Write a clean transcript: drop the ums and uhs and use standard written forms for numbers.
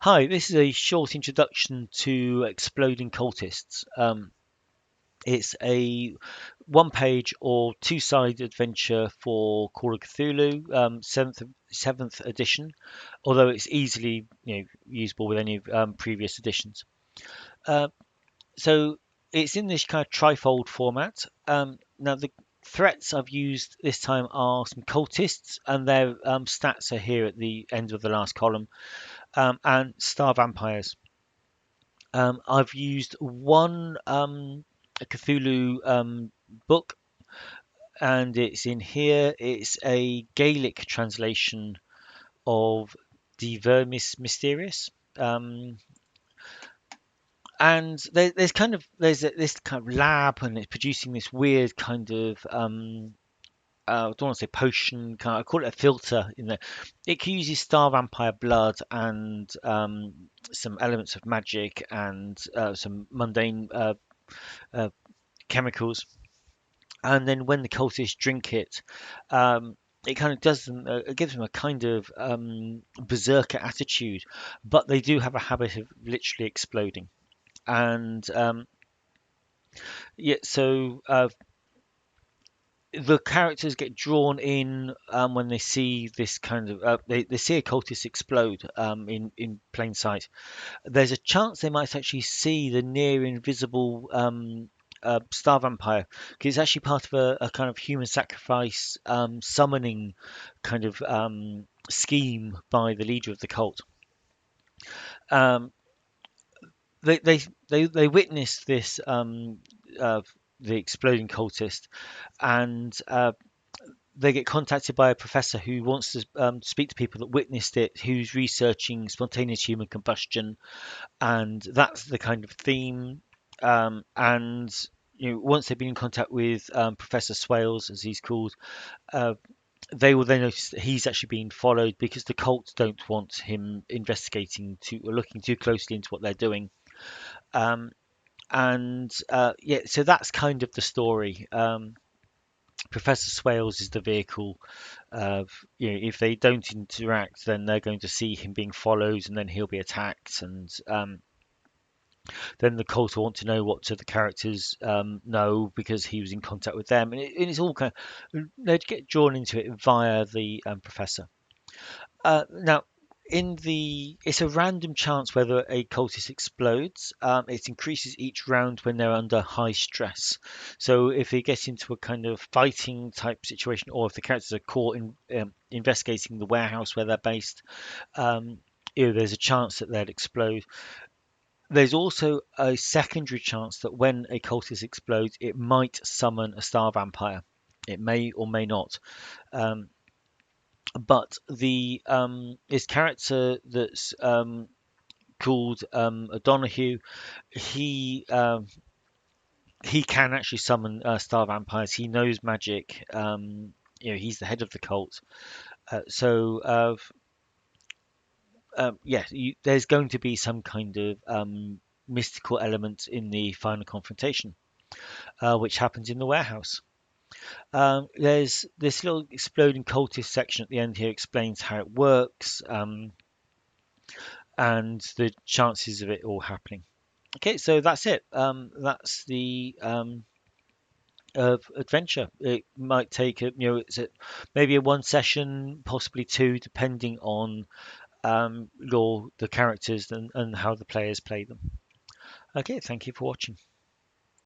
Hi, this is a short introduction to Exploding Cultists. It's a one-page or two-side adventure for Call of Cthulhu, seventh edition, although it's easily usable with any previous editions. Uh, so it's in this kind of trifold format. Now the threats I've used this time are some cultists, and their stats are here at the end of the last column, and star vampires. I've used one a Cthulhu book, and it's in here. It's a Gaelic translation of De Vermis Mysterious. And there's this kind of lab, and it's producing this weird kind of I don't want to say potion, I call it a filter in there. It uses star vampire blood and some elements of magic and some mundane uh, chemicals. And then when the cultists drink it, it kind of does them, it gives them a kind of berserker attitude, but they do have a habit of literally exploding. And yeah, so the characters get drawn in when they see this kind of they see a cultist explode in plain sight. There's a chance they might actually see the near invisible star vampire, because it's actually part of a kind of human sacrifice summoning kind of scheme by the leader of the cult. Um, they witness this the exploding cultist, and they get contacted by a professor who wants to speak to people that witnessed it, who's researching spontaneous human combustion, and that's the kind of theme. And once they've been in contact with Professor Swales, as he's called, uh, they will then notice that he's actually being followed because the cult don't want him investigating too or looking too closely into what they're doing. Um, and yeah, so that's kind of the story. Professor Swales is the vehicle. If they don't interact, then they're going to see him being followed, and then he'll be attacked, and then the cult will want to know what the characters know because he was in contact with them, and it's all kind of they'd get drawn into it via the professor. Now, it's a random chance whether a cultist explodes. It increases each round when they're under high stress. So if they get into a kind of fighting type situation, or if the characters are caught in investigating the warehouse where they're based, um, there's a chance that they'll explode. There's also a secondary chance that when a cultist explodes, it might summon a star vampire. It may or may not. Um, but the his character that's called O'Donoghue, he he can actually summon star vampires. He knows magic. He's the head of the cult. Yeah, there's going to be some kind of mystical element in the final confrontation, which happens in the warehouse. There's this little exploding cultist section at the end here explains how it works, and the chances of it all happening. Okay, so that's it. That's the adventure. It might take maybe a one session, possibly two, depending on the characters and how the players play them. Okay, thank you for watching.